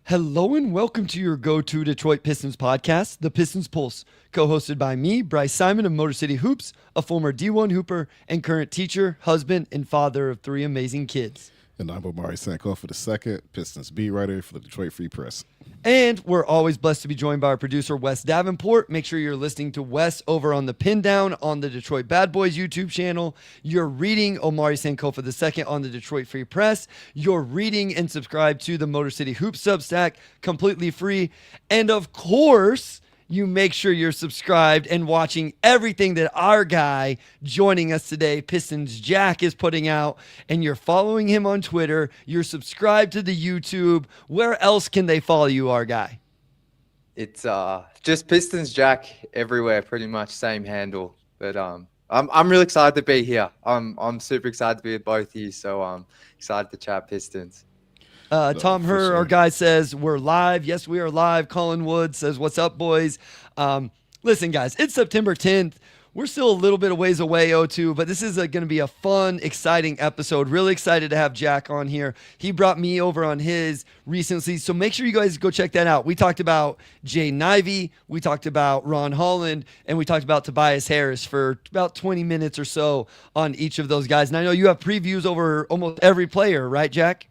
Hello and welcome to your go-to Detroit Pistons podcast, the Pistons Pulse, co-hosted by me, Bryce Simon of Motor City Hoops, a former D1 hooper and current teacher, husband, and father of three amazing kids. And I'm Omari Sankofa II, Pistons beat writer for the Detroit Free Press. And we're always blessed to be joined by our producer, Wes Davenport. Make sure you're listening to Wes over on the Pin Down on the Detroit Bad Boys YouTube channel. You're reading Omari Sankofa II on the Detroit Free Press. You're reading and subscribe to the Motor City Hoops Substack, completely free. And of course, you make sure you're subscribed and watching everything that our guy joining us today, Pistons Jack, is putting out. And you're following him on Twitter. You're subscribed to the YouTube. Where else can they follow you, our guy? It's just Pistons Jack everywhere, pretty much same handle. But I'm really excited to be here. I'm super excited to be with both of you. So I'm excited to chat Pistons. Tom Herr, our guy, says we're live. Yes, we are live. Colin Wood says, what's up, boys? Listen, guys, it's September 10th. We're still a little bit of ways away, O2, but this is going to be a fun, exciting episode. Really excited to have Jack on here. He brought me over on his recently, so make sure you guys go check that out. We talked about Jaden Ivey, we talked about Ron Holland, and we talked about Tobias Harris for about 20 minutes or so on each of those guys. And I know you have previews over almost every player, right, Jack?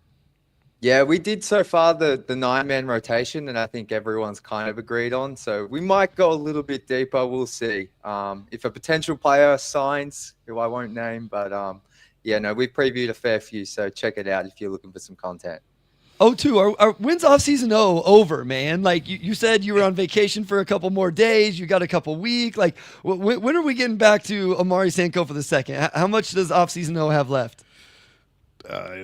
Yeah, we did so far the 9-man rotation, and I think everyone's kind of agreed on. So we might go a little bit deeper. We'll see. If a potential player signs, who I won't name, but we previewed a fair few. So check it out if you're looking for some content. O2, when's off-season over, man? Like you said you were on vacation for a couple more days. You got a couple weeks. Like when are we getting back to Omari Sankofa II? How much does off-season have left?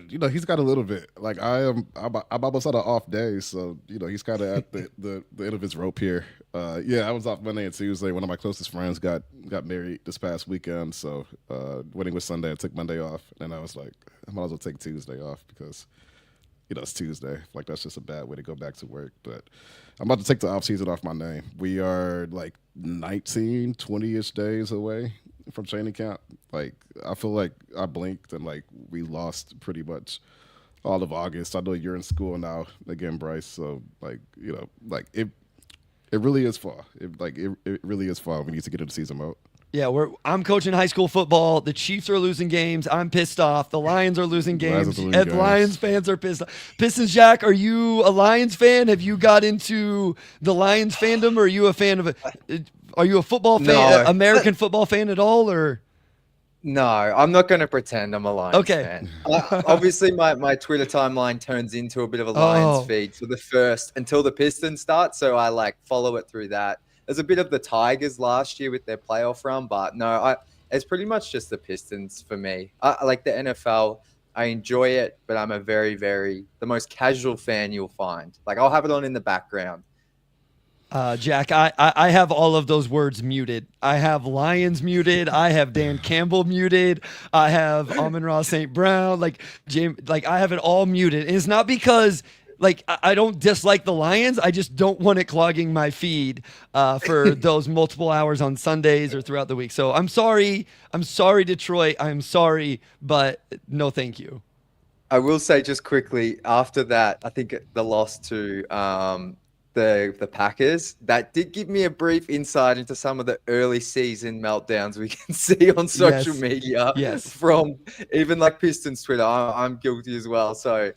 He's got a little bit. Like I'm almost on an off day, so he's kind of at the end of his rope here. I was off Monday and Tuesday. One of my closest friends got married this past weekend, so wedding was Sunday. I took Monday off, and I was like, I might as well take Tuesday off because it's Tuesday. Like that's just a bad way to go back to work. But I'm about to take the off season off my name. We are like 19, 20-ish days away from training camp. Like I feel like I blinked and like we lost pretty much all of August. I know you're in school now again, Bryce. So it really is fall. It really is fall. We need to get into season mode. Yeah, I'm coaching high school football. The Chiefs are losing games. I'm pissed off. The Lions are losing games. Lions fans are pissed off. Pistons Jack, are you a Lions fan? Have you got into the Lions fandom, or are you a fan of it? Are you a football fan, American football fan at all, or? No, I'm not going to pretend I'm a Lions fan. Obviously, my Twitter timeline turns into a bit of a Lions feed for the first until the Pistons start, so I follow it through that. There's a bit of the Tigers last year with their playoff run, but no, it's pretty much just the Pistons for me. I like the NFL. I enjoy it, but I'm a very, very the most casual fan you'll find. Like I'll have it on in the background. Jack, I have all of those words muted. I have Lions muted. I have Dan Campbell muted. I have Amon-Ra St. Brown. Like I have it all muted. And it's not because I don't dislike the Lions. I just don't want it clogging my feed for those multiple hours on Sundays or throughout the week. So I'm sorry. I'm sorry, Detroit. I'm sorry, but no thank you. I will say just quickly, after that, I think the loss to the Packers, that did give me a brief insight into some of the early season meltdowns we can see on social media. Yes. From even like Pistons Twitter. I'm guilty as well. So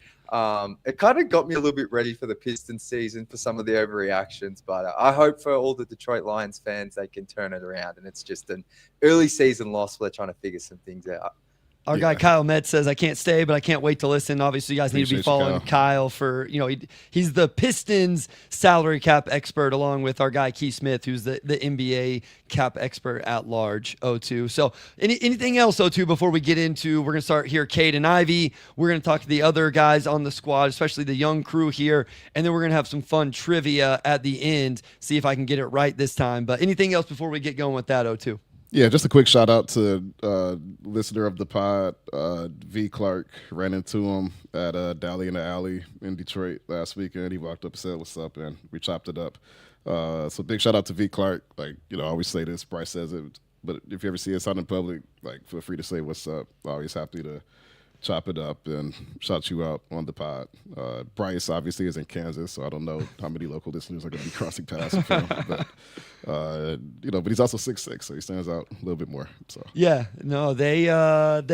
it kind of got me a little bit ready for the Pistons season for some of the overreactions, but I hope for all the Detroit Lions fans, they can turn it around. And it's just an early season loss where they're trying to figure some things out. Our guy Kyle Metz says, I can't stay, but I can't wait to listen. Obviously, you guys need to be following Kyle for, he's the Pistons salary cap expert, along with our guy Keith Smith, who's the NBA cap expert at large, O2. So anything else, O2, before we get into, we're going to start here, Cade and Ivey. We're going to talk to the other guys on the squad, especially the young crew here. And then we're going to have some fun trivia at the end, see if I can get it right this time. But anything else before we get going with that, O2? Yeah, just a quick shout out to listener of the pod, V. Clark. Ran into him at Dally in the Alley in Detroit last weekend. He walked up and said, "What's up?" and we chopped it up. So big shout out to V. Clark. I always say this, Bryce says it, but if you ever see us out in public, feel free to say what's up. Always happy to chop it up and shout you out on the pod. Bryce obviously is in Kansas, so I don't know how many local listeners are going to be crossing paths with him. But but he's also 6'6", so he stands out a little bit more. So yeah, no, they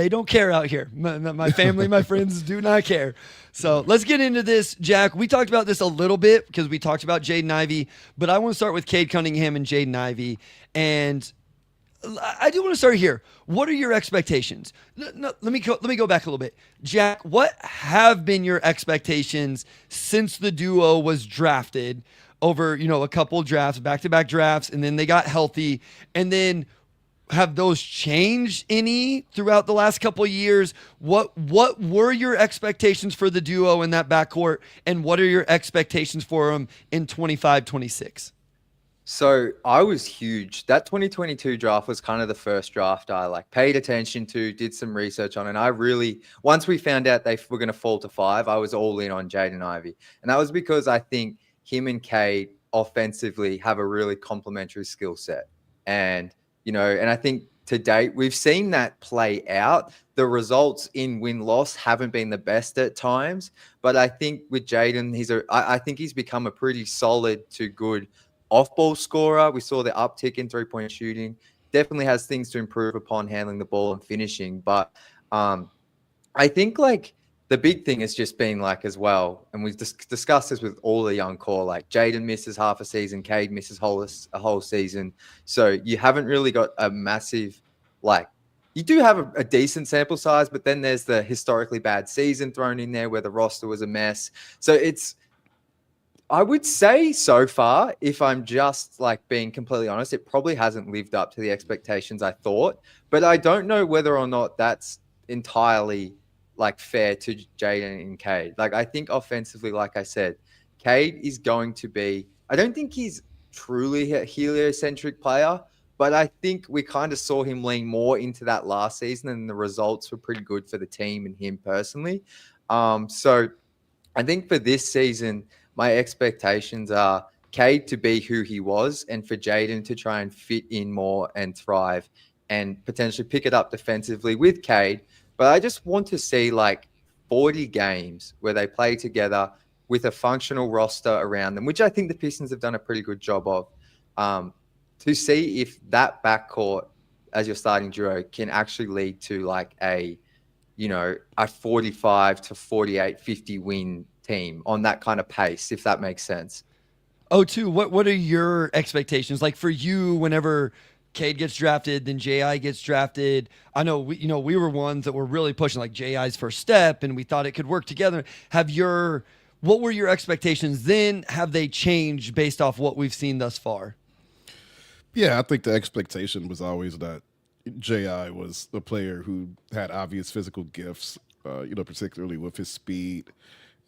don't care out here. My family, my friends do not care. So let's get into this, Jack. We talked about this a little bit because we talked about Jaden Ivey, but I want to start with Cade Cunningham and Jaden Ivey. And I do want to start here. What are your expectations? Let me go back a little bit. Jack, what have been your expectations since the duo was drafted over, a couple drafts, back-to-back drafts, and then they got healthy, and then have those changed any throughout the last couple of years? What were your expectations for the duo in that backcourt, and what are your expectations for them in 25-26? So I was huge. That 2022 draft was kind of the first draft I paid attention to, did some research on. And I really, once we found out they were going to fall to 5, I was all in on Jaden Ivey. And that was because I think him and Cade offensively have a really complementary skill set. And, and I think to date, we've seen that play out. The results in win-loss haven't been the best at times. But I think with Jaden, I think he's become a pretty solid to good off-ball scorer. We saw the uptick in three-point shooting. Definitely has things to improve upon handling the ball and finishing. But I think the big thing has just been as well, and we've discussed this with all the young core, Jaden misses half a season, Cade misses a whole season. So you haven't really got a massive, you do have a decent sample size, but then there's the historically bad season thrown in there where the roster was a mess. So I would say so far, if I'm just being completely honest, it probably hasn't lived up to the expectations I thought. But I don't know whether or not that's entirely fair to Jaden and Cade. I think offensively, like I said, Cade is going to be, I don't think he's truly a heliocentric player, but I think we kind of saw him lean more into that last season, and the results were pretty good for the team and him personally. So I think for this season, my expectations are Cade to be who he was, and for Jaden to try and fit in more and thrive and potentially pick it up defensively with Cade. But I just want to see 40 games where they play together with a functional roster around them, which I think the Pistons have done a pretty good job of, to see if that backcourt as your starting duo can actually lead to a 45 to 48, 50 win team on that kind of pace, if that makes sense. What are your expectations? For you, whenever Cade gets drafted, then J.I. gets drafted. I know we were ones that were really pushing J.I.'s first step, and we thought it could work together. What were your expectations then? Have they changed based off what we've seen thus far? Yeah, I think the expectation was always that J.I. was a player who had obvious physical gifts, particularly with his speed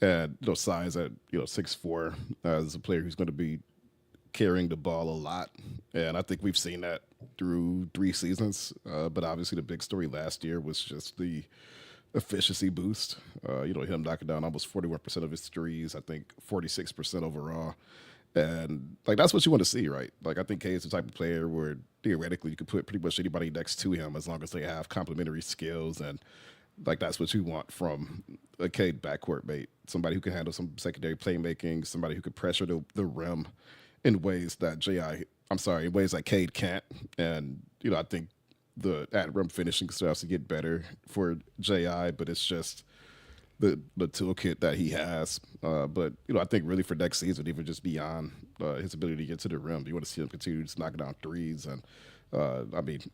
and size at 6'4", as a player who's going to be carrying the ball a lot. And I think we've seen that through 3 seasons. But obviously the big story last year was just the efficiency boost. Him knocking down almost 41% of his threes, I think 46% overall. And that's what you want to see, right? I think Cade's the type of player where theoretically you could put pretty much anybody next to him as long as they have complementary skills, and that's what you want from a Cade backcourt mate. Somebody who can handle some secondary playmaking, somebody who could pressure the rim in ways that Cade can't. And I think the at rim finishing starts to get better for J.I., but it's just the toolkit that he has. But I think really for next season, even just beyond his ability to get to the rim, you want to see him continue to knock down threes. And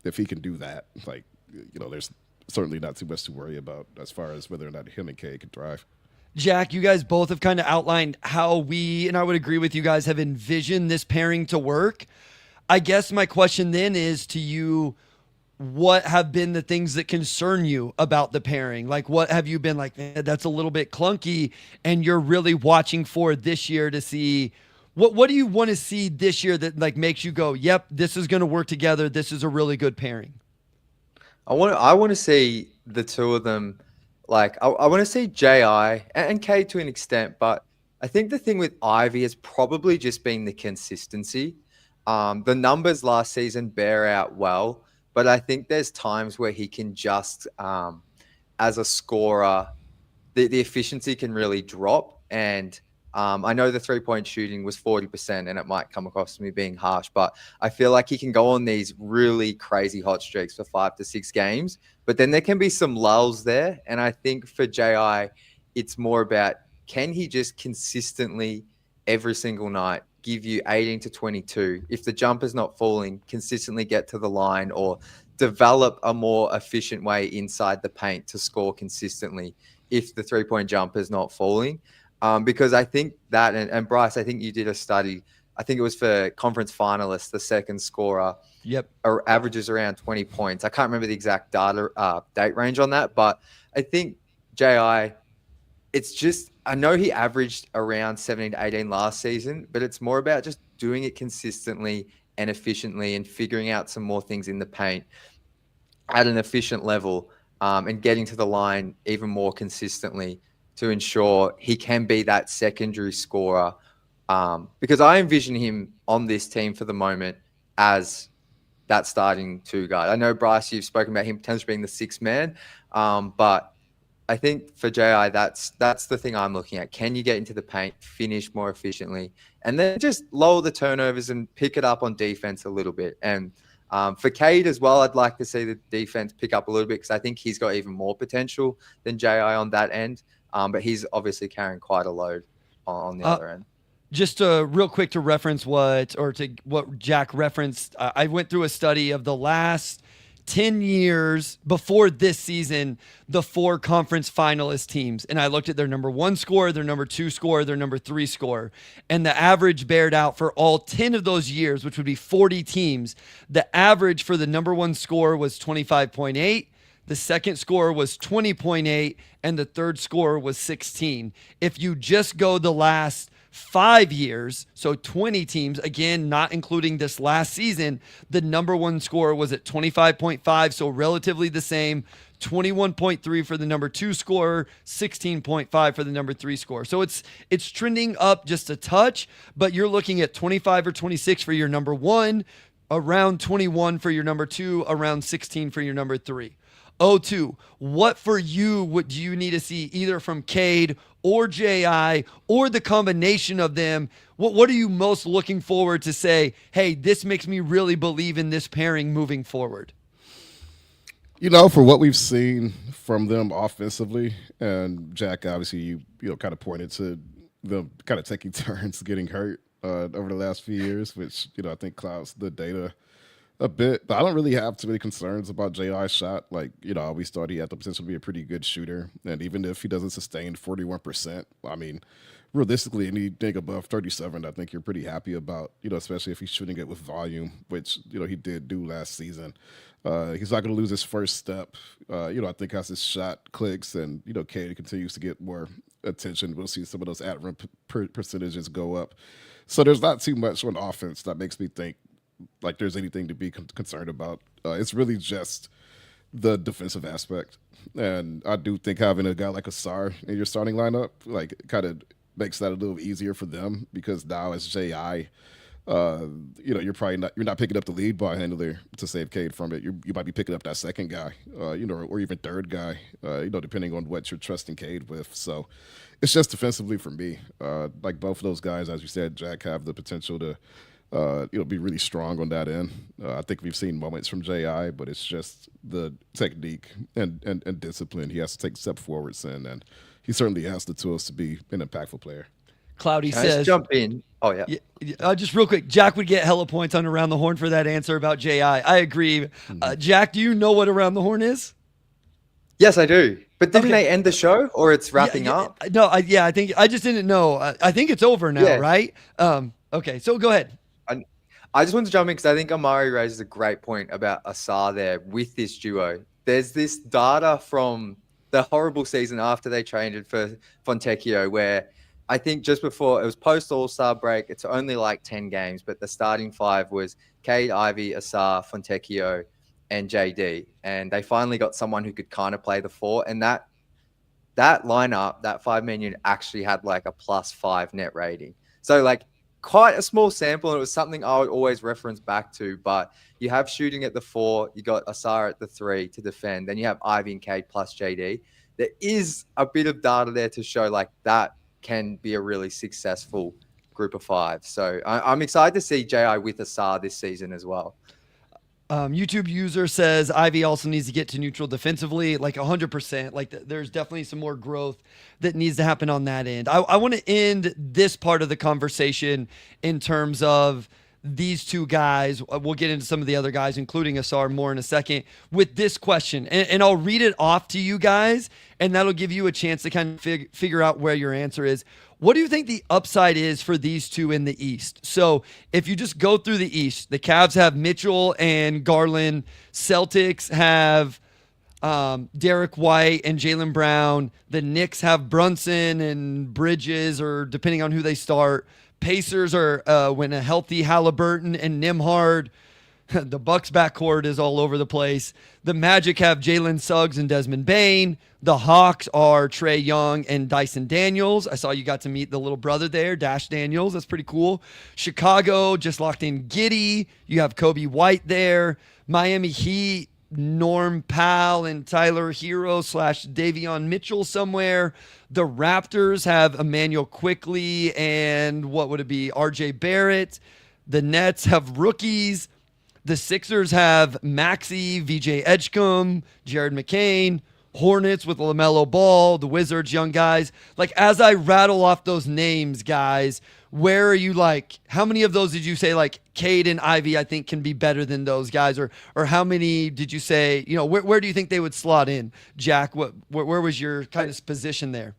if he can do that, there's certainly not too much to worry about as far as whether or not him and Cade can thrive. Jack, you guys both have kind of outlined how we, and I would agree with you guys, have envisioned this pairing to work. I guess my question then is to you, what have been the things that concern you about the pairing? What have you been man, that's a little bit clunky, and you're really watching for this year to see what do you want to see this year that makes you go, yep, this is going to work together. This is a really good pairing. I want to see the two of them. I want to see J.I. and Cade to an extent, but I think the thing with Ivey has probably just been the consistency. The numbers last season bear out well, but I think there's times where he can just as a scorer, the efficiency can really drop. And I know the 3-point shooting was 40%, and it might come across to me being harsh, but I feel like he can go on these really crazy hot streaks for 5 to 6 games, but then there can be some lulls there. And I think for JI, it's more about, can he just consistently every single night give you 18 to 22? If the jumper's not falling, consistently get to the line or develop a more efficient way inside the paint to score consistently if the 3-point jumper is not falling. Because I think that, and Bryce, I think you did a study, I think it was for conference finalists, the second scorer averages around 20 points. I can't remember the exact date range on that, but I think JI, it's just, I know he averaged around 17 to 18 last season, but it's more about just doing it consistently and efficiently and figuring out some more things in the paint at an efficient level, and getting to the line even more consistently to ensure he can be that secondary scorer. Because I envision him on this team for the moment as that starting 2 guy. I know, Bryce, you've spoken about him potentially being the 6th man, but I think for JI, that's the thing I'm looking at. Can you get into the paint, finish more efficiently, and then just lower the turnovers and pick it up on defense a little bit? And for Cade as well, I'd like to see the defense pick up a little bit, because I think he's got even more potential than JI on that end. But he's obviously carrying quite a load on the other end. Just real quick to reference what Jack referenced, I went through a study of the last 10 years before this season, the 4 conference finalist teams. And I looked at their number 1 score, their number 2 score, their number 3 score. And the average bared out for all 10 of those years, which would be 40 teams. The average for the number 1 score was 25.8. The second score was 20.8, and the third score was 16. If you just go the last 5 years, so 20 teams, again, not including this last season, the number 1 score was at 25.5, so relatively the same. 21.3 for the number 2 scorer, 16.5 for the number 3 scorer. So it's trending up just a touch, but you're looking at 25 or 26 for your number 1, around 21 for your number 2, around 16 for your number 3. O2, what for you would you need to see either from Cade or JI or the combination of them? What are you most looking forward to say, hey, this makes me really believe in this pairing moving forward? You know, for what we've seen from them offensively, and Jack, obviously, you kind of pointed to them kind of taking turns getting hurt over the last few years, which, I think clouds the data a bit, but I don't really have too many concerns about J.I.'s shot. Like, I always thought he had the potential to be a pretty good shooter. And even if he doesn't sustain 41%, I mean, realistically, anything above 37, I think you're pretty happy about, especially if he's shooting it with volume, which, he did do last season. He's not going to lose his first step. I think as his shot clicks and, Cade continues to get more attention, we'll see some of those at-rim percentages go up. So there's not too much on offense that makes me think like there's anything to be concerned about. It's really just the defensive aspect. And I do think having a guy like Asar in your starting lineup, like, kind of makes that a little easier for them, because now as JI, you're not picking up the lead ball handler to save Cade from it. You might be picking up that second guy, or even third guy, depending on what you're trusting Cade with. So it's just defensively for me. Like both of those guys, as you said, Jack, have the potential to be really strong on that end. I think we've seen moments from JI, but it's just the technique and discipline he has to take a step forwards in, and he certainly has the tools to be an impactful player. Cloudy says, jump in. Oh, yeah. Just real quick, Jack would get hella points on Around the Horn for that answer about JI. I agree. Jack, do you know what Around the Horn is? Yes, I do. But didn't they end the show, or it's wrapping up? No, I think I just didn't know. I think it's over now, right? Okay, so go ahead. I just want to jump in because I think Omari raises a great point about Asar there with this duo. There's this data from the horrible season after they traded for Fontecchio, where I think just before, it was post All-Star break, it's only like 10 games, but the starting 5 was Cade, Ivey, Asar, Fontecchio, and JD. And they finally got someone who could kind of play the 4. And that lineup, that 5-man unit, actually had like a +5 net rating. So like, quite a small sample, and it was something I would always reference back to. But you have shooting at the 4, you got Asar at the 3 to defend, then you have Ivey and Cade plus JD. There is a bit of data there to show like that can be a really successful group of 5. So I'm excited to see JI with Asar this season as well. YouTube user says Ivey also needs to get to neutral defensively, like 100%. Like there's definitely some more growth that needs to happen on that end. I want to end this part of the conversation in terms of these two guys. We'll get into some of the other guys, including Asar, more in a second, with this question. And I'll read it off to you guys, and that'll give you a chance to kind of figure out where your answer is. What do you think the upside is for these two in the East? So if you just go through the East, the Cavs have Mitchell and Garland. Celtics have Derek White and Jaylen Brown. The Knicks have Brunson and Bridges, or depending on who they start. Pacers are when a healthy Halliburton and Nembhard. The Bucks backcourt is all over the place. The Magic have Jalen Suggs and Desmond Bane. The Hawks are Trae Young and Dyson Daniels. I saw you got to meet the little brother there, Dash Daniels. That's pretty cool. Chicago just locked in Giddey. You have Kobe White there. Miami Heat, Norm Powell and Tyler Hero / Davion Mitchell somewhere. The Raptors have Emmanuel Quickley and what would it be? RJ Barrett. The Nets have rookies. The Sixers have Maxey, VJ Edgecombe, Jared McCain. Hornets with LaMelo Ball. The Wizards, young guys. Like, as I rattle off those names, guys, where are you, like, how many of those did you say, like, Cade and Ivey, I think, can be better than those guys? Or how many did you say, you know, where do you think they would slot in? Jack, where was your kind of position there?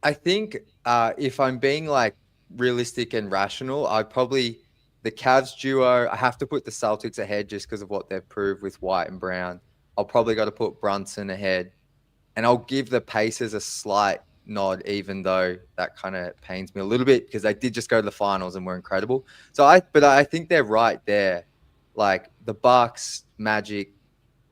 I think if I'm being, like, realistic and rational, I'd probably, the Cavs duo, I have to put the Celtics ahead just because of what they've proved with White and Brown. I'll probably got to put Brunson ahead. And I'll give the Pacers a slight nod, even though that kind of pains me a little bit because they did just go to the finals and were incredible. But I think they're right there. Like the Bucks, Magic,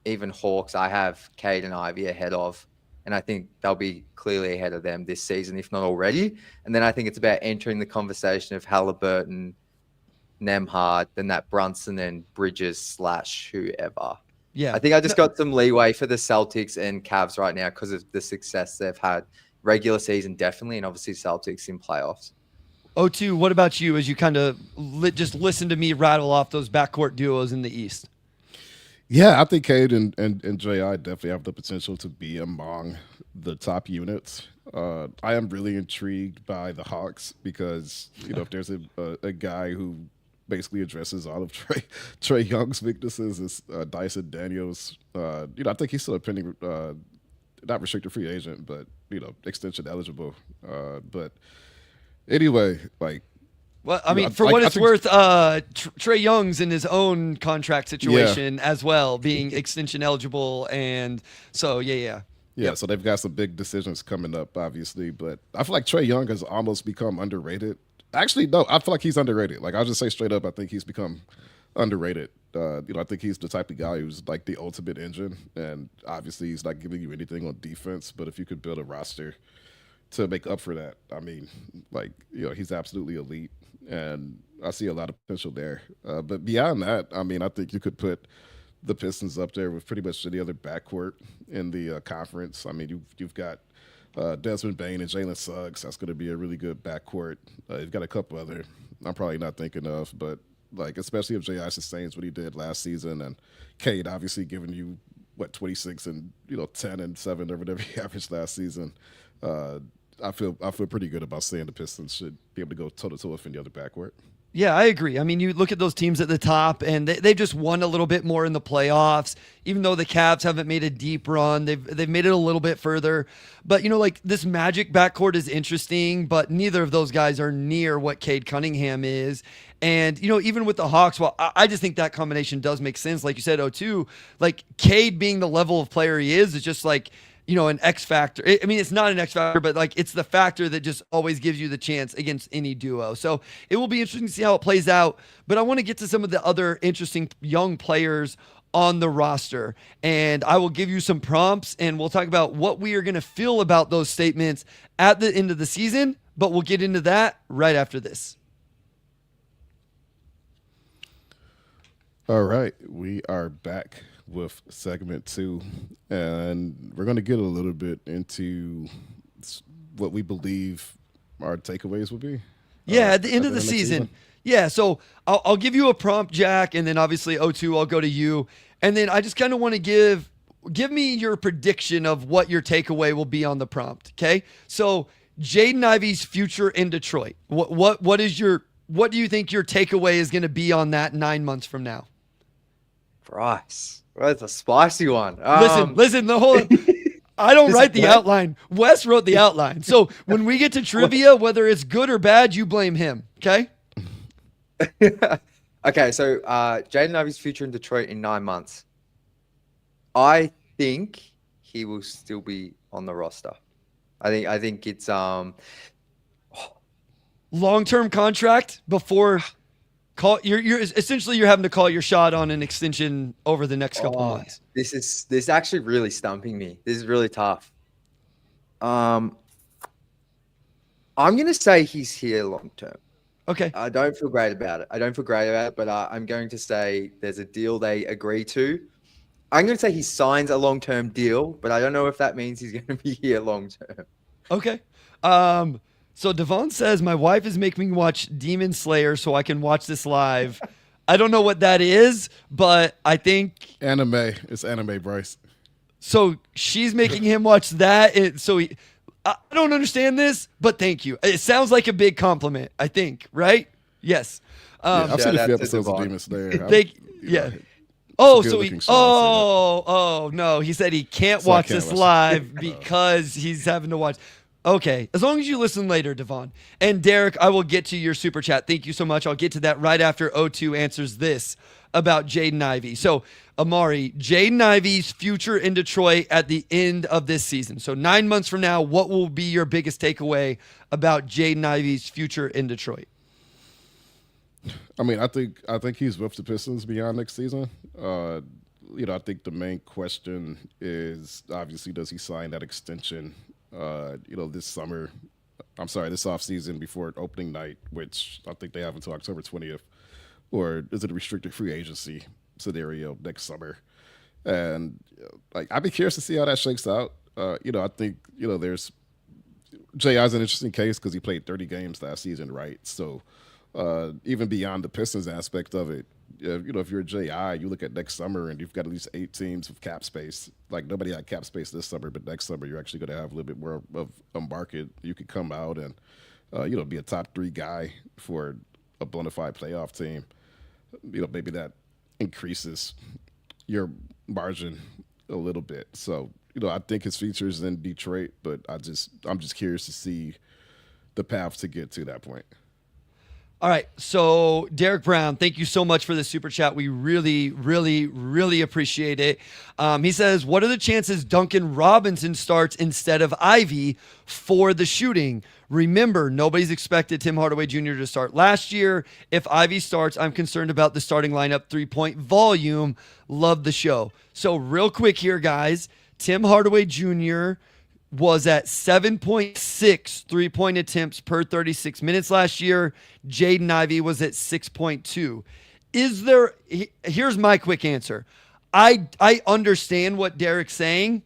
even Hawks, I have Cade and Ivey ahead of. And I think they'll be clearly ahead of them this season, if not already. And then I think it's about entering the conversation of Halliburton, Nembhard, then that Brunson and Bridges / whoever. Yeah, I think I just got some leeway for the Celtics and Cavs right now because of the success they've had regular season, definitely, and obviously Celtics in playoffs. O2, what about you as you kind of just listen to me rattle off those backcourt duos in the East? Yeah, I think Cade and J.I. definitely have the potential to be among the top units. I am really intrigued by the Hawks because, you know, if there's a guy who basically addresses all of Trae Young's weaknesses is Dyson Daniels. You know, I think he's still a pending, not restricted free agent, but, you know, extension eligible. But anyway, like. Well, I mean, for what it's worth, Trae Young's in his own contract situation as well, being extension eligible. And so, yeah. Yeah, so they've got some big decisions coming up, obviously. But I feel like Trae Young has almost become underrated. Actually, no, I feel like he's underrated. Like, I'll just say straight up, I think he's become underrated. You know, I think he's the type of guy who's like the ultimate engine. And obviously, he's not giving you anything on defense. But if you could build a roster to make up for that, I mean, like, you know, he's absolutely elite. And I see a lot of potential there. But beyond that, I mean, I think you could put the Pistons up there with pretty much any other backcourt in the conference. I mean, you've got Desmond Bane and Jalen Suggs. That's going to be a really good backcourt. You've got a couple other I'm probably not thinking of, but like especially if J.I. sustains what he did last season, and Cade obviously giving you 26 and 10 and 7 or whatever he averaged last season. I feel pretty good about saying the Pistons should be able to go toe to toe with any other backcourt. Yeah, I agree. I mean, you look at those teams at the top, and they've just won a little bit more in the playoffs. Even though the Cavs haven't made a deep run, they've made it a little bit further. But like this Magic backcourt is interesting, but neither of those guys are near what Cade Cunningham is. And even with the Hawks, well, I just think that combination does make sense. Like you said, O2, like Cade being the level of player he is just like, an X factor. I mean, it's not an X factor, but like it's the factor that just always gives you the chance against any duo. So it will be interesting to see how it plays out. But I want to get to some of the other interesting young players on the roster. And I will give you some prompts and we'll talk about what we are going to feel about those statements at the end of the season. But we'll get into that right after this. All right, we are back with segment 2, and we're going to get a little bit into what we believe our takeaways will be. Yeah, at the end of the next season. Yeah, so I'll give you a prompt, Jack, and then obviously O2, I'll go to you, and then I just kind of want to give me your prediction of what your takeaway will be on the prompt. Okay, so Jaden Ivey's future in Detroit. What do you think your takeaway is going to be on that 9 months from now? Bryce, that's a spicy one. Listen. The whole I don't write the outline. Wes wrote the outline. So when we get to trivia, whether it's good or bad, you blame him. Okay. Okay. So Jaden Ivey's future in Detroit in 9 months. I think he will still be on the roster. I think it's long-term contract before. You're essentially you're having to call your shot on an extension over the next couple months. This is actually really stumping me. This is really tough. I'm gonna say he's here long term. Okay. I don't feel great about it. But I'm going to say there's a deal they agree to. I'm going to say he signs a long-term deal, but I don't know if that means he's going to be here long-term. Okay. So Devon says, my wife is making me watch Demon Slayer so I can watch this live. I don't know what that is, but I think... Anime. It's anime, Bryce. So she's making him watch that. I don't understand this, but thank you. It sounds like a big compliment, I think, right? Yes. I've seen a few episodes of Demon Slayer. Yeah. No. He said he can't watch this live because he's having to watch... Okay, as long as you listen later, Devon. And Derek, I will get to your super chat. Thank you so much. I'll get to that right after O2 answers this about Jaden Ivey. So, Omari, Jaden Ivey's future in Detroit at the end of this season. So 9 months from now, what will be your biggest takeaway about Jaden Ivey's future in Detroit? I mean, I think he's with the Pistons beyond next season. I think the main question is obviously, does he sign that extension this offseason before opening night, which I think they have until October 20th, or is it a restricted free agency scenario next summer? And I'd be curious to see how that shakes out. I think there's J.I.'s an interesting case because he played 30 games last season, right? So even beyond the Pistons aspect of it, if you're a J.I., you look at next summer and you've got at least 8 teams with cap space. Like, nobody had cap space this summer, but next summer you're actually going to have a little bit more of a market. You could come out and, be a top 3 guy for a bona fide playoff team. Maybe that increases your margin a little bit. So, I think his future is in Detroit, but I'm just curious to see the path to get to that point. All right, so Derek Brown, thank you so much for the super chat. We really, really, really appreciate it. He says, what are the chances Duncan Robinson starts instead of Ivey for the shooting? Remember, nobody's expected Tim Hardaway Jr. to start last year. If Ivey starts, I'm concerned about the starting lineup 3-point volume. Love the show. So real quick here, guys, Tim Hardaway Jr. was at 7.6 3-point attempts per 36 minutes last year. Jaden Ivey was at 6.2. Here's my quick answer. I understand what Derek's saying.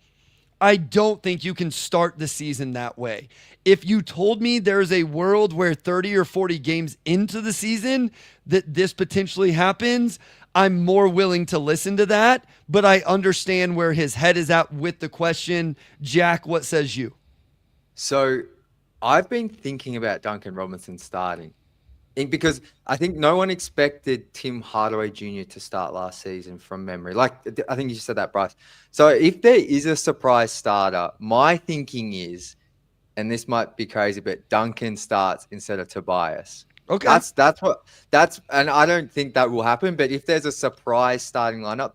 I don't think you can start the season that way. If you told me there's a world where 30 or 40 games into the season that this potentially happens, I'm more willing to listen to that, but I understand where his head is at with the question. Jack, what says you? So I've been thinking about Duncan Robinson starting because I think no one expected Tim Hardaway Jr. to start last season from memory. Like, I think you said that, Bryce. So if there is a surprise starter, my thinking is, and this might be crazy, but Duncan starts instead of Tobias. Okay. And I don't think that will happen, but if there's a surprise starting lineup,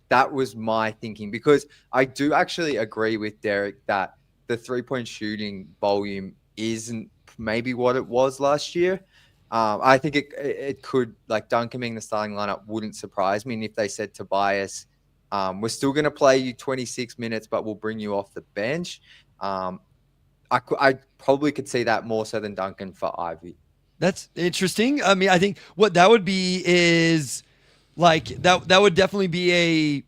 that was my thinking, because I do actually agree with Derek that the 3-point shooting volume isn't maybe what it was last year. I think it could, like, Duncan being the starting lineup wouldn't surprise me. And if they said Tobias, we're still going to play you 26 minutes, but we'll bring you off the bench. I probably could see that more so than Duncan for Ivey. That's interesting. I mean, I think what that would be is Like that would definitely be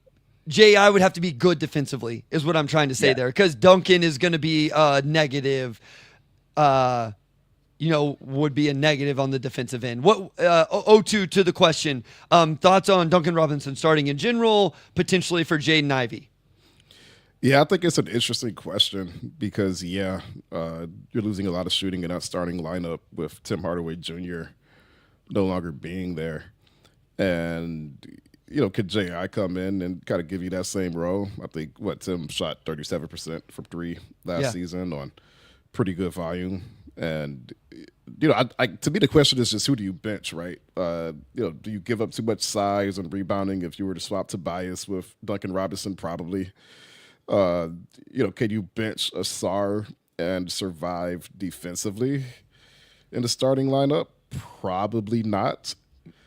J.I. would have to be good defensively, is what I'm trying to say there, because Duncan is going to be negative. Would be a negative on the defensive end. What O2 to the question? Thoughts on Duncan Robinson starting in general, potentially for Jaden Ivey? Yeah, I think it's an interesting question because you're losing a lot of shooting in that starting lineup with Tim Hardaway Jr. no longer being there, and could J.I. come in and kind of give you that same role? I think Tim shot 37% from three last season on pretty good volume. And to me, the question is just who do you bench, right? Do you give up too much size and rebounding if you were to swap Tobias with Duncan Robinson? Probably. Can you bench a Sarr and survive defensively in the starting lineup? Probably not.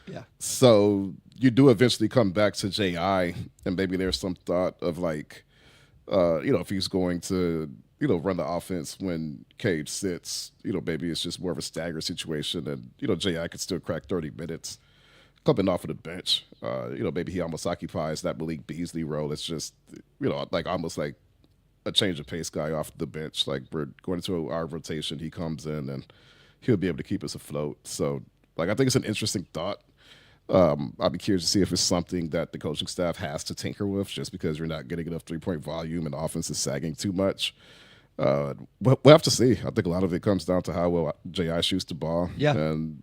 Yeah. So you do eventually come back to J.I. and maybe there's some thought of if he's going to run the offense when Cade sits, maybe it's just more of a stagger situation and, J.I. could still crack 30 minutes coming off of the bench. Maybe he almost occupies that Malik Beasley role. It's just, almost like a change of pace guy off the bench. Like we're going into our rotation, he comes in and he'll be able to keep us afloat. So, I think it's an interesting thought. I'll be curious to see if it's something that the coaching staff has to tinker with just because you're not getting enough three-point volume and the offense is sagging too much. We'll have to see. I think a lot of it comes down to how well J.I. shoots the ball. Yeah. And,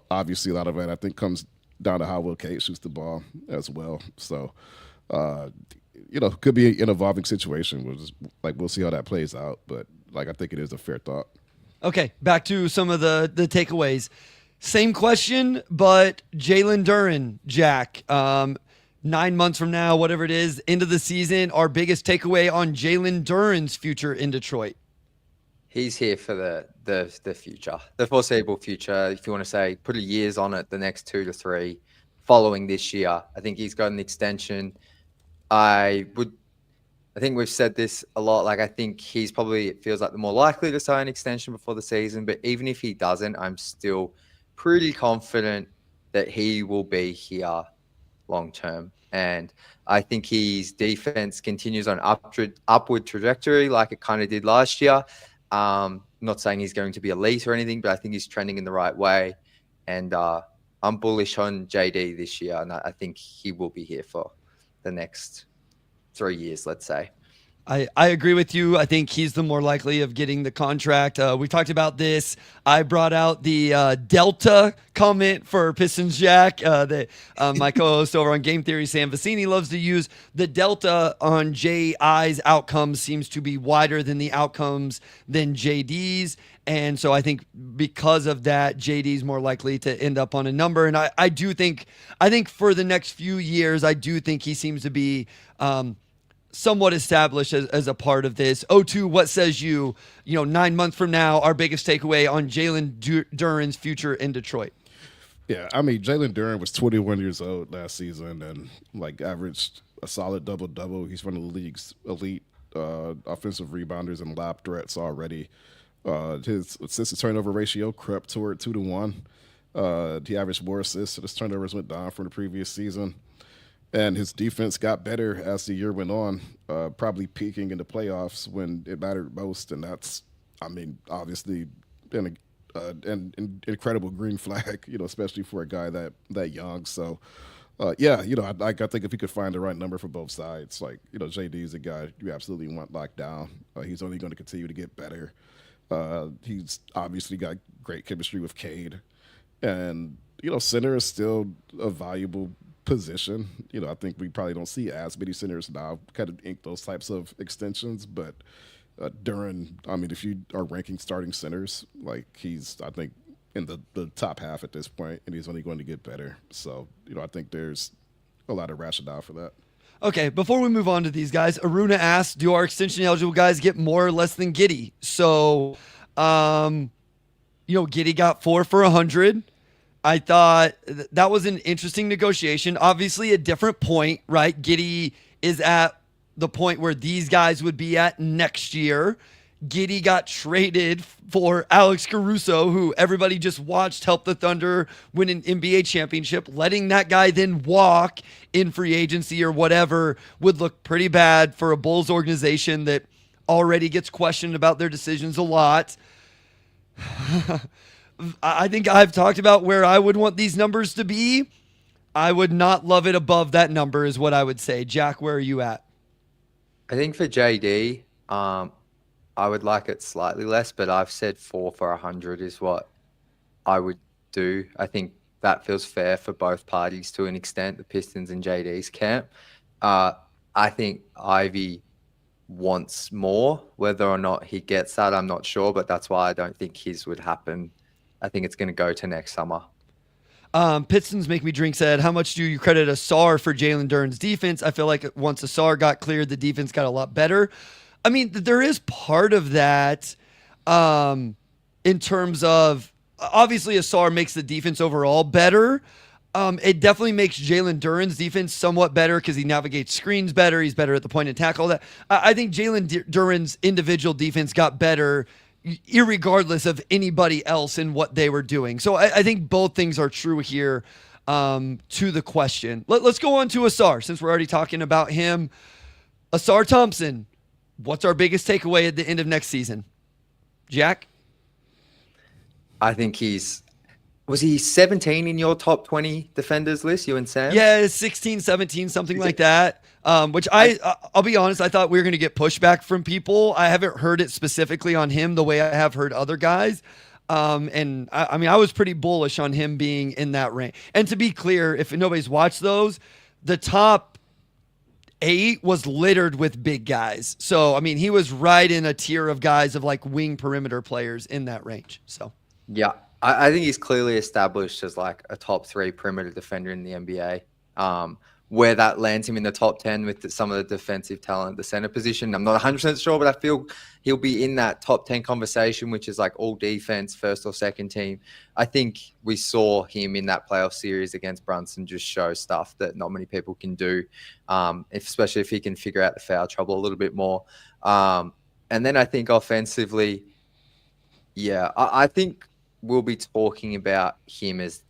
obviously a lot of it, I think, comes down to how well Cade shoots the ball as well. So, could be an evolving situation. We'll see how that plays out. But, I think it is a fair thought. Okay, back to some of the takeaways. Same question, but Jalen Duren, Jack. 9 months from now, whatever it is, end of the season, our biggest takeaway on Jalen Duren's future in Detroit. He's here for the future, the foreseeable future. If you want to say, put a years on it, the next 2 to 3 following this year. I think he's got an extension. I think we've said this a lot. I think it feels like the more likely to sign an extension before the season. But even if he doesn't, I'm still pretty confident that he will be here long term. And I think his defense continues on upward trajectory like it kind of did last year. Not saying he's going to be elite or anything, but I think he's trending in the right way. And I'm bullish on JD this year. And I think he will be here for the next 3 years, let's say. I agree with you. I think he's the more likely of getting the contract. We talked about this. I brought out the Delta comment for Pistons Jack that my co-host over on Game Theory, Sam Vecini, loves to use. The Delta on J.I.'s outcomes seems to be wider than the outcomes than J.D.'s. And so I think because of that, JD's more likely to end up on a number. And I think for the next few years, I do think he seems to be somewhat established as a part of this. O2, what says 9 months from now, our biggest takeaway on Jalen Duren's future in Detroit? Yeah, I mean, Jalen Duren was 21 years old last season and averaged a solid double-double. He's one of the league's elite offensive rebounders and lob threats already. His assist to turnover ratio crept toward 2 to 1. He averaged more assists, so his turnovers went down from the previous season. And his defense got better as the year went on, probably peaking in the playoffs when it mattered most. And that's, obviously an incredible green flag, especially for a guy that young. So, I think if he could find the right number for both sides, JD is a guy you absolutely want locked down. He's only going to continue to get better. He's obviously got great chemistry with Cade. And, center is still a valuable position. I think we probably don't see as many centers now kind of ink those types of extensions, but Duren, if you are ranking starting centers, he's, I think, in the top half at this point, and he's only going to get better. So, I think there's a lot of rationale for that. Okay, before we move on to these guys, Aruna asked, do our extension eligible guys get more or less than Giddey? So, Giddey got 4 for 100. I thought that was an interesting negotiation. Obviously, a different point, right? Giddey is at the point where these guys would be at next year. Giddey got traded for Alex Caruso, who everybody just watched help the Thunder win an NBA championship. Letting that guy then walk in free agency or whatever would look pretty bad for a Bulls organization that already gets questioned about their decisions a lot. I think I've talked about where I would want these numbers to be. I would not love it above that number is what I would say. Jack, where are you at? I think for JD, I would like it slightly less, but I've said 4 for 100 is what I would do. I think that feels fair for both parties to an extent, the Pistons and JD's camp. I think Ivey wants more. Whether or not he gets that, I'm not sure, but that's why I don't think his would happen. I think it's going to go to next summer. Pistons Make Me Drink said, how much do you credit Asar for Jalen Duren's defense? I feel like once Asar got cleared, the defense got a lot better. I mean, there is part of that in terms of, obviously Asar makes the defense overall better. It definitely makes Jalen Duren's defense somewhat better because he navigates screens better. He's better at the point and tackle. That I think Jalen Duren's individual defense got better irregardless of anybody else in what they were doing. So I think both things are true here to the question. Let's go on to Asar since we're already talking about him. Asar Thompson, what's our biggest takeaway at the end of next season? Jack? I think was he 17 in your top 20 defenders list, you and Sam? Yeah, 16, 17, something like that. Which I'll be honest, I thought we were going to get pushback from people. I haven't heard it specifically on him the way I have heard other guys. And I mean, I was pretty bullish on him being in that range. And to be clear, if nobody's watched those, the top 8 was littered with big guys. So, I mean, he was right in a tier of guys of like wing perimeter players in that range. So, yeah, I think he's clearly established as like a top 3 perimeter defender in the NBA. Where that lands him in the top 10 with some of the defensive talent, the center position, I'm not 100% sure, but I feel he'll be in that top 10 conversation, which is like all defense, first or second team. I think we saw him in that playoff series against Brunson just show stuff that not many people can do, especially if he can figure out the foul trouble a little bit more. And then I think offensively, yeah, I think we'll be talking about him as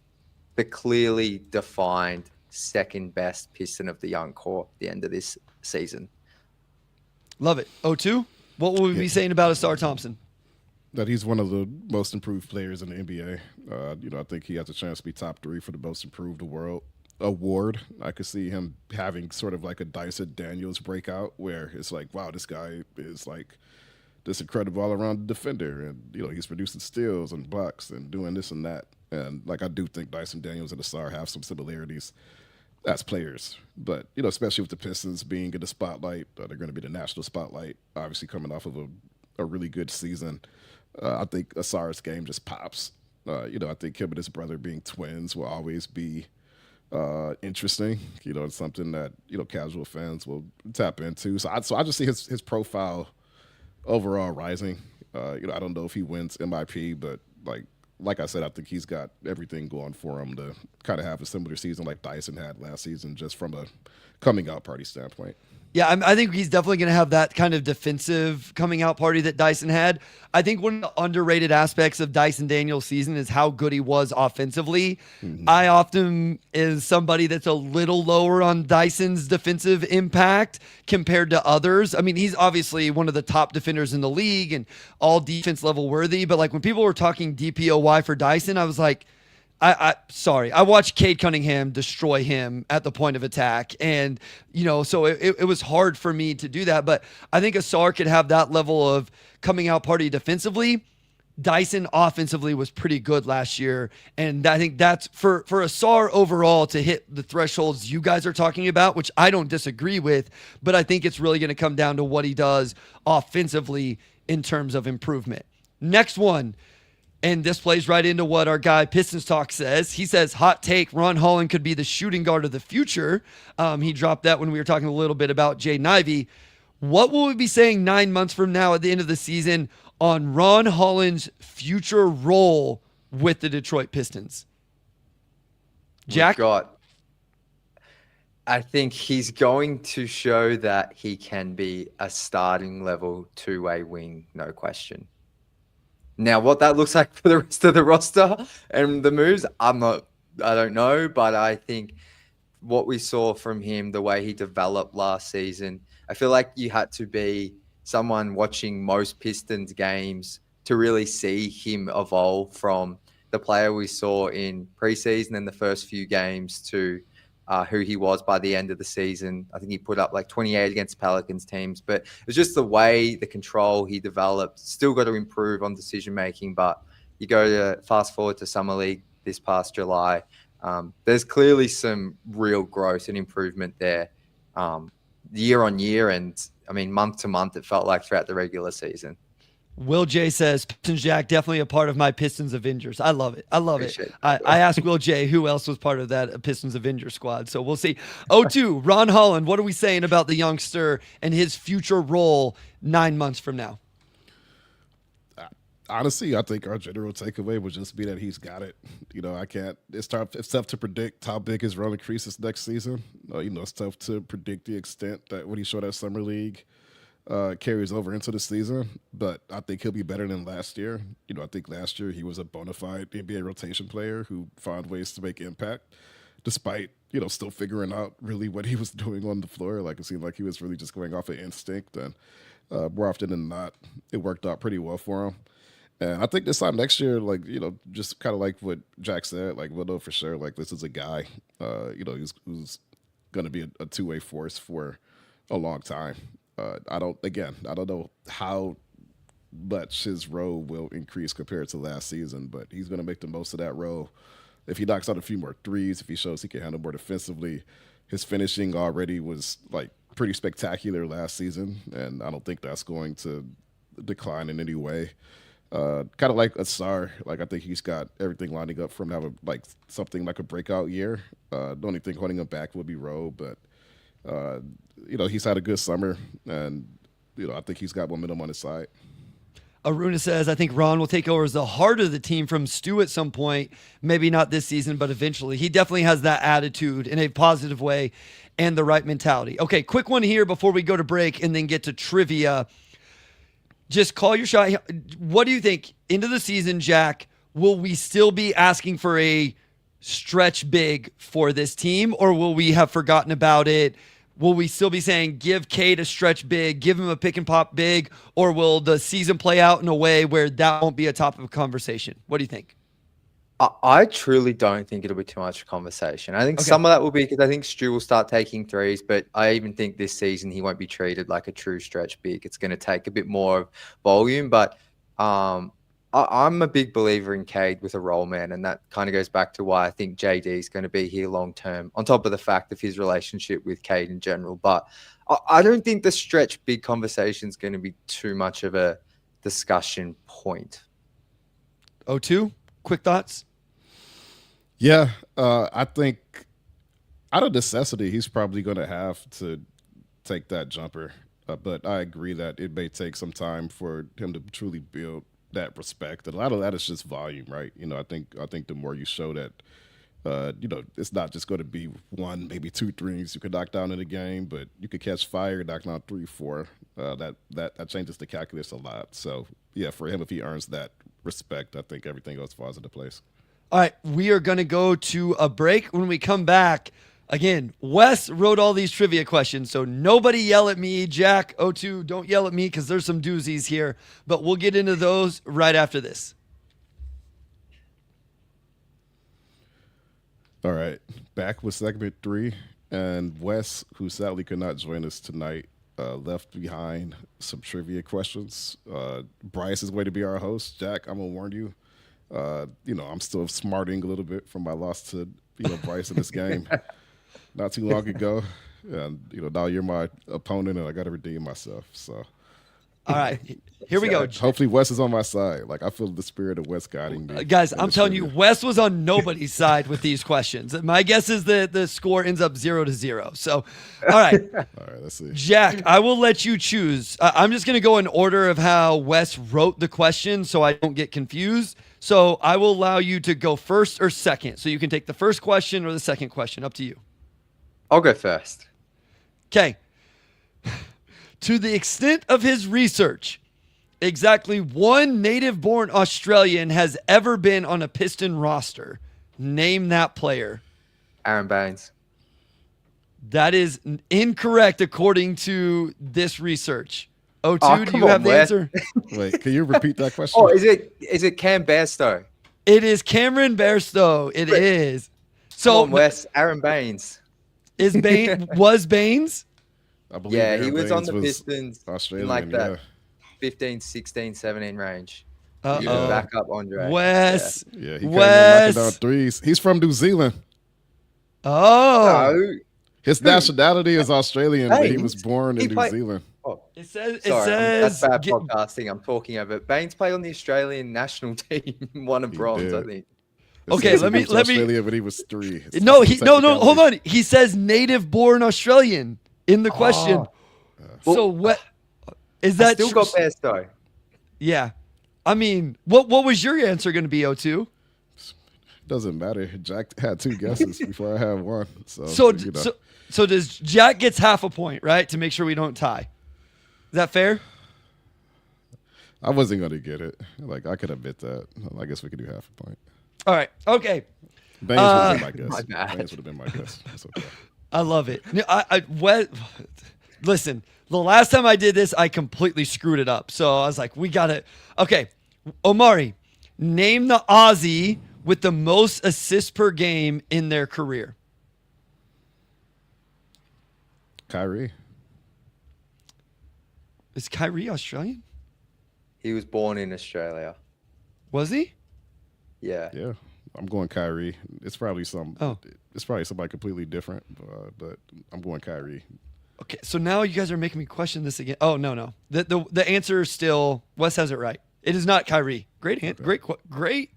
the clearly defined second best Piston of the young core at the end of this season. Love it. O2, what will we be saying about Asar Thompson? That he's one of the most improved players in the NBA. I think he has a chance to be top 3 for the most improved award. I could see him having sort of like a Dyson Daniels breakout where it's like, wow, this guy is like this incredible all-around defender. And, he's producing steals and blocks and doing this and that. And like, I do think Dyson Daniels and Asar have some similarities as players, but especially with the Pistons being in the spotlight, they're going to be the national spotlight. Obviously, coming off of a really good season, I think Asar's game just pops. I think him and his brother being twins will always be interesting. It's something that casual fans will tap into. So I just see his profile overall rising. I don't know if he wins MIP, but like I said, I think he's got everything going for him to kind of have a similar season like Dyson had last season, just from a coming out party standpoint. Yeah, I think he's definitely going to have that kind of defensive coming out party that Dyson had. I think one of the underrated aspects of Dyson Daniels' season is how good he was offensively. Mm-hmm. I often is somebody that's a little lower on Dyson's defensive impact compared to others. I mean, he's obviously one of the top defenders in the league and all defense level worthy. But like when people were talking DPOY for Dyson, I was like, I watched Cade Cunningham destroy him at the point of attack. And, so it was hard for me to do that. But I think Asar could have that level of coming out party defensively. Dyson offensively was pretty good last year. And I think that's for Asar overall to hit the thresholds you guys are talking about, which I don't disagree with. But I think it's really going to come down to what he does offensively in terms of improvement. Next one. And this plays right into what our guy Pistons Talk says. He says, hot take, Ron Holland could be the shooting guard of the future. He dropped that when we were talking a little bit about Jaden Ivey. What will we be saying 9 months from now at the end of the season on Ron Holland's future role with the Detroit Pistons? Jack? I think he's going to show that he can be a starting level two-way wing, no question. Now, what that looks like for the rest of the roster and the moves, I don't know, but I think what we saw from him, the way he developed last season, I feel like you had to be someone watching most Pistons games to really see him evolve from the player we saw in preseason and the first few games to who he was by the end of the season. I think he put up like 28 against Pelicans teams, but it's just the way, the control he developed. Still got to improve on decision making, but you go to fast forward to Summer League this past July. There's clearly some real growth and improvement there year on year. And I mean, month to month, it felt like throughout the regular season. Will J says, Pistons Jack, definitely a part of my Pistons Avengers. I love it. I asked Will J who else was part of that Pistons Avengers squad. So we'll see. 0-2, Ron Holland, what are we saying about the youngster and his future role 9 months from now? Honestly, I think our general takeaway would just be that he's got it. It's tough to predict how big his role increases next season. It's tough to predict the extent that what he showed at Summer League carries over into the season, but I think he'll be better than last year. I think last year he was a bona fide NBA rotation player who found ways to make impact despite, still figuring out really what he was doing on the floor. Like, it seemed like he was really just going off of instinct, and more often than not, it worked out pretty well for him. And I think this time next year, just kind of like what Jack said, like, we'll know for sure, like, this is a guy, who's going to be a two-way force for a long time. I don't know how much his role will increase compared to last season, but he's going to make the most of that role. If he knocks out a few more threes, if he shows he can handle more defensively, his finishing already was like pretty spectacular last season, and I don't think that's going to decline in any way. Kind of like a star, like I think he's got everything lining up for him to have something like a breakout year. The only thing holding him back would be Rowe, but he's had a good summer, and I think he's got momentum on his side. Aruna says, I think Ron will take over as the heart of the team from Stu at some point. Maybe not this season, but eventually. He definitely has that attitude in a positive way and the right mentality. Okay, quick one here before we go to break and then get to trivia. Just call your shot. What do you think? Into the season, Jack, will we still be asking for a stretch big for this team, or will we have forgotten about it? Will we still be saying give Cade a stretch big, give him a pick and pop big, or will the season play out in a way where that won't be a topic of conversation? What do you think? I truly don't think it'll be too much conversation. I think some of that will be because I think Stu will start taking threes, but I even think this season he won't be treated like a true stretch big. It's going to take a bit more of volume, but I'm a big believer in Cade with a role man, and that kind of goes back to why I think JD is going to be here long term, on top of the fact of his relationship with Cade in general. But I don't think the stretch big conversation is going to be too much of a discussion point. 0-2, quick thoughts? Yeah, I think out of necessity, he's probably going to have to take that jumper. But I agree that it may take some time for him to truly build that respect. And a lot of that is just volume, right? I think the more you show that, it's not just going to be one, maybe two threes you could knock down in a game, but you could catch fire, knock down 3-4. That changes the calculus a lot. So yeah, for him, if he earns that respect, I think everything else falls into place. All right, we are going to go to a break. When we come back, again, Wes wrote all these trivia questions, so nobody yell at me. Jack, 0-2, don't yell at me because there's some doozies here, but we'll get into those right after this. All right, back with segment 3, and Wes, who sadly could not join us tonight, left behind some trivia questions. Bryce is going to be our host. Jack, I'm going to warn you. I'm still smarting a little bit from my loss to, Bryce in this game not too long ago. And, now you're my opponent and I got to redeem myself. So, all right, here we go. Hopefully Wes is on my side. Like, I feel the spirit of Wes guiding me. Guys, I'm telling you, Wes was on nobody's side with these questions. My guess is that the score ends up 0-0. So, all right. All right, let's see. Jack, I will let you choose. I'm just going to go in order of how Wes wrote the question so I don't get confused. So I will allow you to go first or second. So you can take the first question or the second question. Up to you. I'll go first. Okay. To the extent of his research, exactly one native-born Australian has ever been on a Piston roster. Name that player. Aaron Baines. That is incorrect according to this research. O2, Oh, do you have the answer? Wait, can you repeat that question? Oh, is it Cam Bairstow? It is Cameron Bairstow. It is. So, Come on, Wes. Aaron Baines. Was Baines? I believe Yeah, Aaron he was Baines on the Pistons Australian, in like that yeah. 15, 16, 17 range. Uh-oh. He was back up Andre. Wes. Yeah, he came in knocking down threes. He's from New Zealand. Oh. No. His nationality is Australian, but he Baines? was born in New Zealand. Oh, It says. that's bad podcasting. I'm talking of it. Baines played on the Australian national team, won a bronze, did. I think. It Okay, says let he me- moved to let me- Australia when he was 3. It's No, just a no, hold technicality. on. He says native-born Australian in the question. So what is I that? still got Bairstow. Yeah. I mean, what was your answer going to be, O2? Doesn't matter. Jack had 2 guesses before I had 1. So does Jack gets half a point, right? To make sure we don't tie. Is that fair? I wasn't going to get it. Like, I could admit that. I guess we could do half a point. All right. Okay. Baines would have been my guess. My bad. Baines would have been my guess. That's okay. I love it. Listen, the last time I did this, I completely screwed it up. So I was like, we got it. Okay. Omari, name the Aussie with the most assists per game in their career. Kyrie. Is Kyrie Australian? He was born in Australia. Was he? Yeah. Yeah. I'm going Kyrie. It's probably Oh. It's probably somebody completely different, but I'm going Kyrie. Okay, so now you guys are making me question this again. Oh no. The answer is still Wes has it right. It is not Kyrie. Great, great.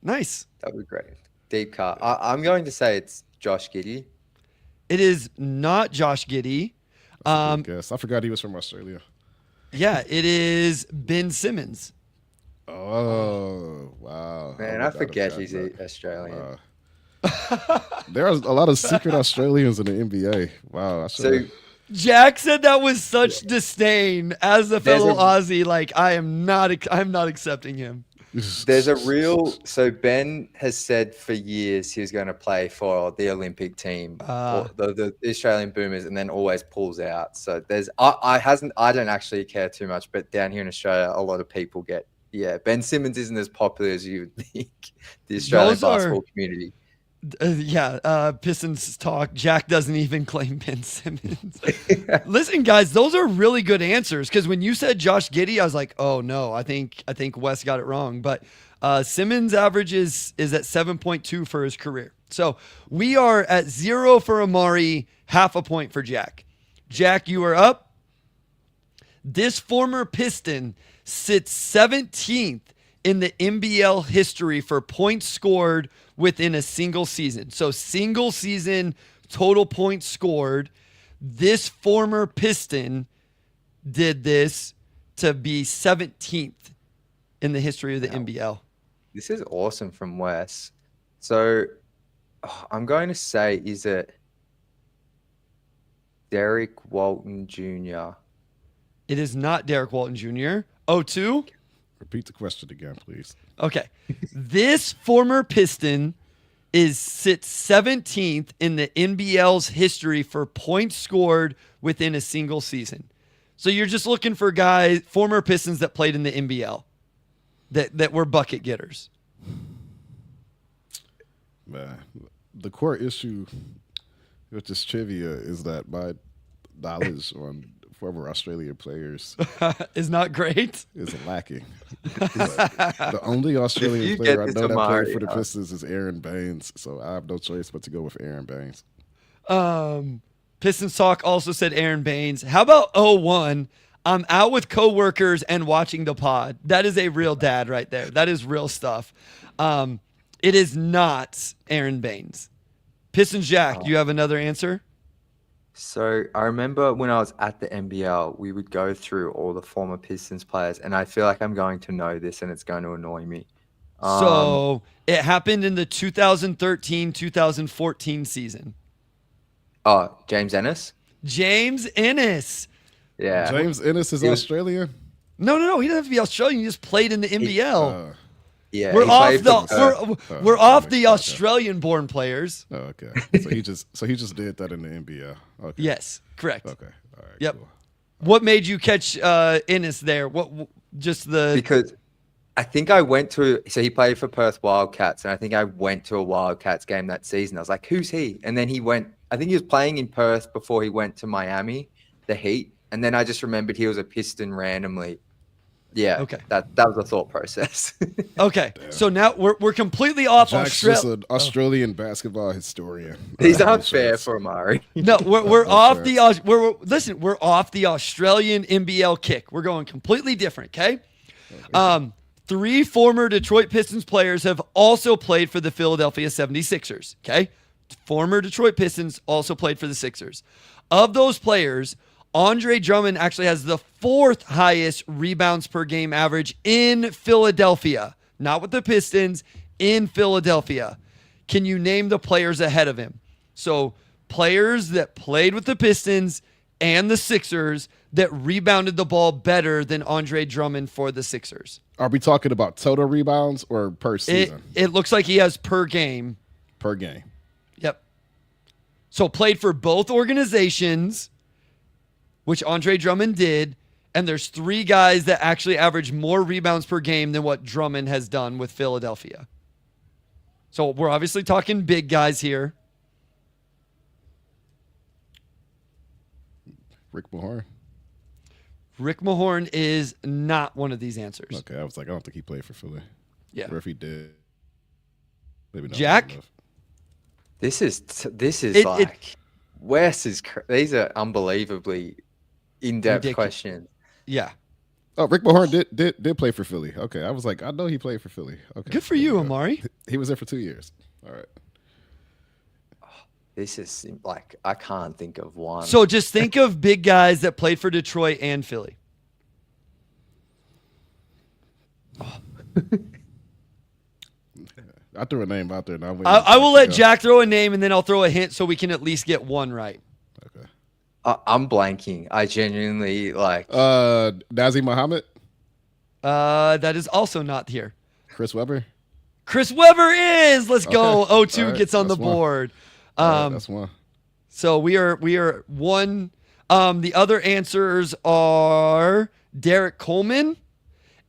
Nice. That would be great. Deep cut. I'm going to say it's Josh Giddey. It is not Josh Giddey. Good guess. I forgot he was from Australia. Yeah, it is Ben Simmons. Oh, wow. Man, I forget he's Australian. There are a lot of secret Australians in the NBA. Wow. So Jack said that was such disdain as a There's fellow a- Aussie. Like I'm not accepting him. there's a real. So Ben has said for years he was going to play for the Olympic team, or the Australian Boomers, and then always pulls out. So there's. I don't actually care too much, but down here in Australia, a lot of people get. Yeah, Ben Simmons isn't as popular as you would think. The Australian basketball community. Pistons talk. Jack doesn't even claim Ben Simmons. Listen, guys, those are really good answers. Because when you said Josh Giddey, I was like, oh no, I think Wes got it wrong. But Simmons' average is at 7.2 for his career. So we are at 0 for Omari, half a point for Jack. Jack, you are up. This former Piston sits 17th in the NBL history for points scored within a single season. So single season total points scored. This former Piston did this to be 17th in the history of the NBL. This is awesome from Wes. So I'm going to say, is it Derek Walton Jr.? It is not Derek Walton Jr. O2? Repeat the question again, please. Okay. This former Piston sits 17th in the NBL's history for points scored within a single season. So you're just looking for former Pistons that played in the NBL that were bucket getters. Man, the core issue with this trivia is that my knowledge on former Australian players is not great. is lacking. The only Australian player I know that played for the Pistons is Aaron Baines, so I have no choice but to go with Aaron Baines. Pistons Talk also said Aaron Baines. How about 01? I'm out with coworkers and watching the pod. That is a real dad right there. That is real stuff. It is not Aaron Baines. Pistons Jack, do you have another answer? So I remember when I was at the NBL, we would go through all the former Pistons players, and I feel like I'm going to know this, and it's going to annoy me. So it happened in the 2013-2014 season. Oh, James Ennis. James Ennis. Yeah. James Ennis is Australian? No. He doesn't have to be Australian. He just played in the NBL. Yeah, we're off the Australian-born players. Oh, okay. So he just did that in the NBL. Okay. Yes, correct. Okay. All right. Yep. Cool. What made you catch Ennis there? Because I think I went to he played for Perth Wildcats, and I think I went to a Wildcats game that season. I was like, who's he? And then he went. I think he was playing in Perth before he went to Miami, the Heat, and then I just remembered he was a Piston randomly. Yeah. Okay. That was the thought process. Okay. Damn. So now we're completely off Australia. Just an Australian basketball historian. These aren't fair for Omari. No, we're off the we're off the Australian NBL kick. We're going completely different, okay? 3 former Detroit Pistons players have also played for the Philadelphia 76ers, okay? Former Detroit Pistons also played for the Sixers. Of those players, Andre Drummond actually has the 4th highest rebounds per game average in Philadelphia. Not with the Pistons, in Philadelphia. Can you name the players ahead of him? So players that played with the Pistons and the Sixers that rebounded the ball better than Andre Drummond for the Sixers. Are we talking about total rebounds or per season? It looks like he has per game. Per game. Yep. So played for both organizations, which Andre Drummond did, and there's 3 guys that actually average more rebounds per game than what Drummond has done with Philadelphia. So we're obviously talking big guys here. Rick Mahorn. Rick Mahorn is not one of these answers. Okay, I was like, I don't think he played for Philly. Yeah. Or if he did, maybe not. Jack? This is Wes is. These are unbelievably in-depth questions. Yeah. Oh, Rick Mahorn did play for Philly. Okay, I was like, I know he played for Philly. Okay. Good for you, Omari. He was there for 2 years. All right. This is I can't think of one. So just think of big guys that played for Detroit and Philly. Oh. I threw a name out there. Now I will let Jack throw a name, and then I'll throw a hint so we can at least get one right. Okay. I'm blanking. I genuinely Nazi Muhammad. That is also not here. Chris Webber. Chris Webber is. Let's go. Okay. 0-2 gets on the board. That's one. So we are one. The other answers are Derek Coleman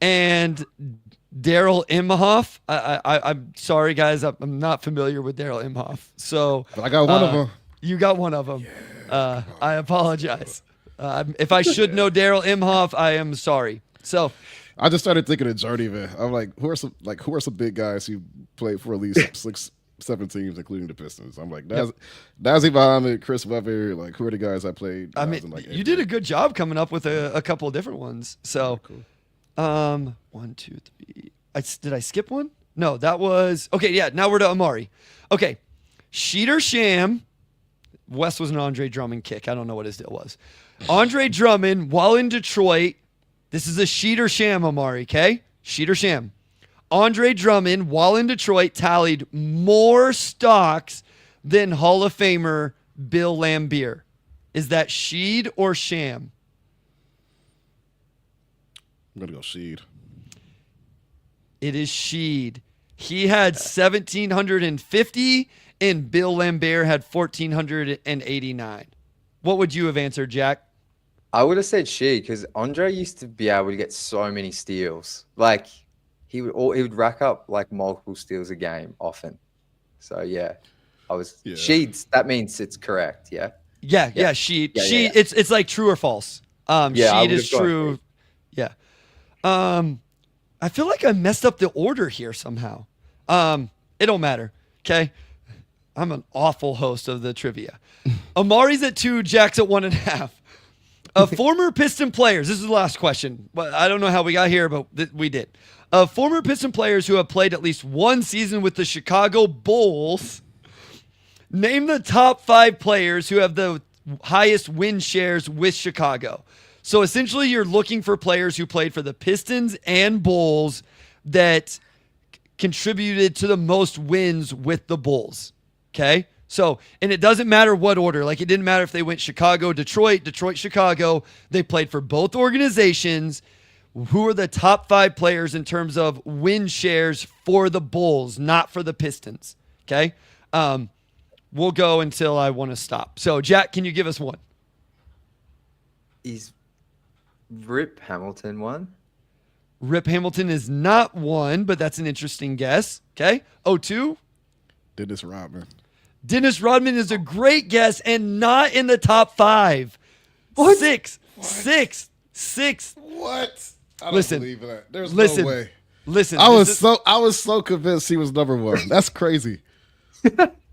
and Daryl Imhoff. I'm sorry, guys. I'm not familiar with Daryl Imhoff. So but I got one of them. You got one of them. Yeah, I apologize. If I should know Daryl Imhoff, I am sorry. So I just started thinking of Journeyman. I'm like, who are some big guys who played for at least 6-7 teams, including the Pistons? I'm like, Nazi Muhammad, Chris Webber. Like, who are the guys I played? I mean, you did a good job coming up with a couple of different ones. So, cool. 1, 2, 3. Did I skip one? No, that was okay. Yeah, now we're to Omari. Okay, Sheet or Sham. Wes was an Andre Drummond kick. I don't know what his deal was. Andre Drummond, while in Detroit, this is a Sheet or Sham, Omari. Okay, Sheet or Sham. Andre Drummond, while in Detroit, tallied more stocks than Hall of Famer Bill Laimbeer. Is that Sheed or Sham? I'm gonna go Sheed. It is Sheed. He had 1,750, and Bill Laimbeer had 1,489. What would you have answered, Jack? I would have said Sheed because Andre used to be able to get so many steals. Like he would rack up like multiple steals a game often. So yeah, Sheeds. That means it's correct. Yeah. Yeah. Sheed. Yeah, Sheed. Yeah. It's like true or false. Sheed is true. Yeah. I feel like I messed up the order here somehow. It don't matter. Okay. I'm an awful host of the trivia. Omari's at 2, Jack's at 1.5. Former Piston players. This is the last question. Well, I don't know how we got here, but we did. Former Piston players who have played at least one season with the Chicago Bulls. Name the top 5 players who have the highest win shares with Chicago. So essentially, you're looking for players who played for the Pistons and Bulls that contributed to the most wins with the Bulls. Okay? So, and it doesn't matter what order. Like, it didn't matter if they went Chicago, Detroit, Detroit, Chicago. They played for both organizations. Who are the top 5 players in terms of win shares for the Bulls, not for the Pistons? Okay. We'll go until I want to stop. So, Jack, can you give us one? Is Rip Hamilton one? Rip Hamilton is not one, but that's an interesting guess. Okay. 0-2. Dennis Rodman. Dennis Rodman is a great guess and not in the top 5. What? Six. What? I don't Listen, believe that. There's listen, no way. Listen. I was so convinced he was number 1. That's crazy.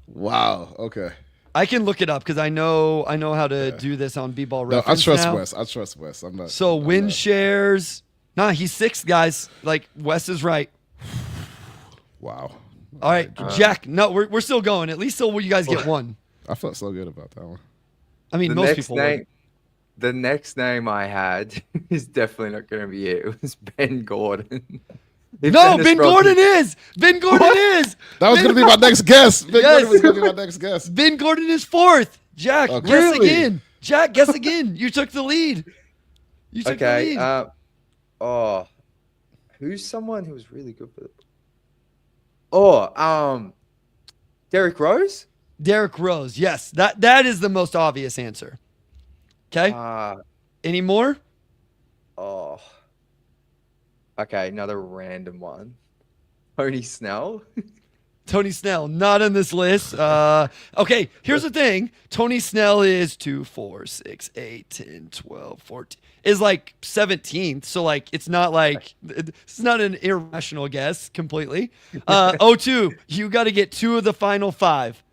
Wow. Okay. I can look it up because I know how to do this on B-Ball No, reference. I trust Wes. I'm not. So I'm win not. shares. Nah, he's 6th, guys. Like, Wes is right. Wow. All right, Jack. No, we're still going. At least till you guys get one. I felt so good about that one. I mean, most people would. The next name I had is definitely not going to be it. It was Ben Gordon. No, Ben Gordon is. Ben Gordon is. That was going to be my next guess. Ben Gordon was going to be my next guess. Ben Gordon is 4th. Jack, Okay. guess Really? again. Jack, guess again. You took the lead. Okay. Who's someone who was really good for the... Derrick Rose? Derrick Rose. Yes, that is the most obvious answer. Okay. Any more? Okay, another random one. Tony Snell? Tony Snell, not on this list. Okay, here's the thing. Tony Snell is 2, 4, 6, 8, 10, 12, 14. Is like 17th. So, like, it's not like, it's not an irrational guess completely. 0-2, you got to get 2 of the final 5.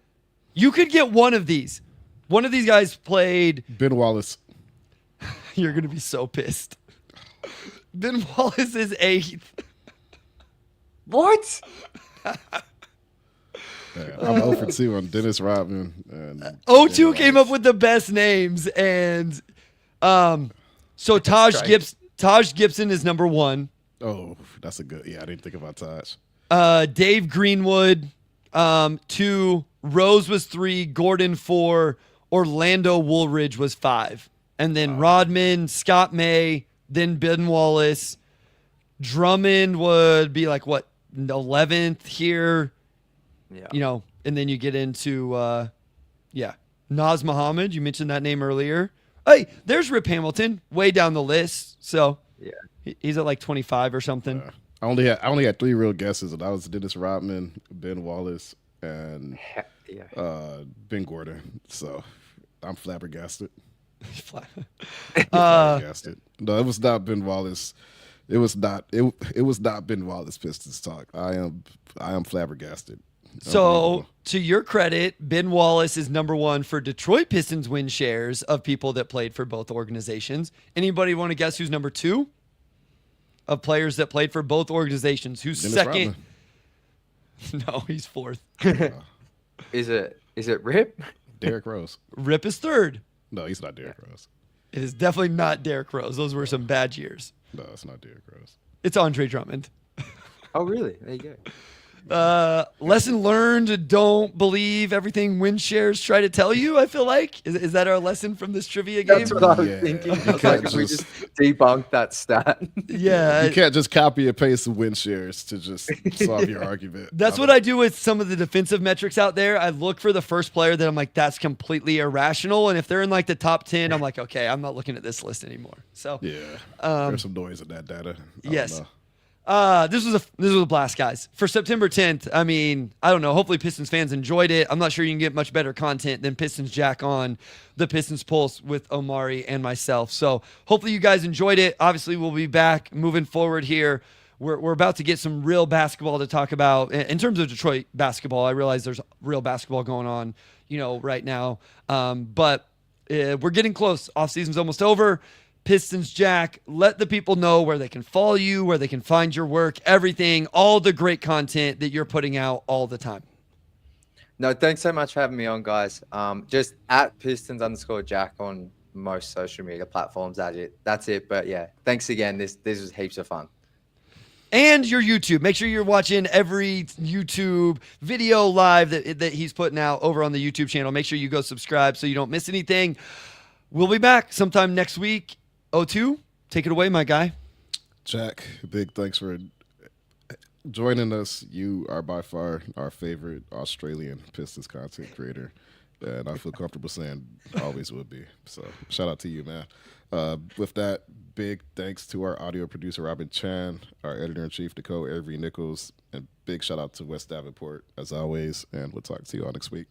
You could get one of these. One of these guys played. Ben Wallace. You're going to be so pissed. Ben Wallace is 8th. What? Yeah, I'm 0 for 2 on Dennis Rodman. And 0-2 came up with the best names. And so Taj Gibson is number 1. Oh, that's a good. Yeah, I didn't think about Taj. Dave Greenwood, 2. Rose was 3. Gordon 4. Orlando Woolridge was 5. And then Rodman, Scott May, then Ben Wallace. Drummond would be like, what, 11th here? Yeah. You know, and then you get into, Naz Muhammad. You mentioned that name earlier. Hey, there's Rip Hamilton, way down the list. So Yeah. he's at like 25 or something. I only had 3 real guesses, and that was Dennis Rodman, Ben Wallace, and Ben Gordon. So I'm flabbergasted. Flabbergasted. No, it was not Ben Wallace. It was not Ben Wallace Pistons talk. I am flabbergasted. So, to your credit, Ben Wallace is number 1 for Detroit Pistons win shares of people that played for both organizations. Anybody want to guess who's number 2 of players that played for both organizations? Who's Dennis second? Rodman. No, he's 4th. Is it Rip? Derrick Rose. Rip is 3rd. No, he's not Derrick Rose. It is definitely not Derrick Rose. Those were some bad years. No, it's not Derrick Rose. It's Andre Drummond. Oh, really? There you go. Lesson learned: don't believe everything win shares try to tell you. I feel like is that our lesson from this trivia game? That's what I was thinking. I was like, if we just debunk that stat. Yeah, you can't just copy and paste the win shares to just solve your argument. That's what I do with some of the defensive metrics out there. I look for the first player that I'm like, that's completely irrational, and if they're in like the top 10, I'm like, okay, I'm not looking at this list anymore. So yeah, there's some noise in that data. Yes. This was a blast, guys. For September 10th, I mean, I don't know. Hopefully Pistons fans enjoyed it. I'm not sure you can get much better content than Pistons Jack on the Pistons Pulse with Omari and myself. So hopefully you guys enjoyed it. Obviously, we'll be back moving forward here. We're about to get some real basketball to talk about. In terms of Detroit basketball, I realize there's real basketball going on, right now. But we're getting close. Offseason's almost over. Pistons Jack, let the people know where they can follow you, where they can find your work, everything, all the great content that you're putting out all the time. No, thanks so much for having me on, guys. Just at Pistons_Jack on most social media platforms. That's it. But yeah, thanks again. This was heaps of fun. And your YouTube. Make sure you're watching every YouTube video live that he's putting out over on the YouTube channel. Make sure you go subscribe so you don't miss anything. We'll be back sometime next week. O2, take it away, my guy. Jack, big thanks for joining us. You are by far our favorite Australian Pistons content creator. And I feel comfortable saying always would be. So shout out to you, man. With that, big thanks to our audio producer, Robin Chan, our editor-in-chief, Nicole Avery Nichols, and big shout out to West Davenport, as always. And we'll talk to you all next week.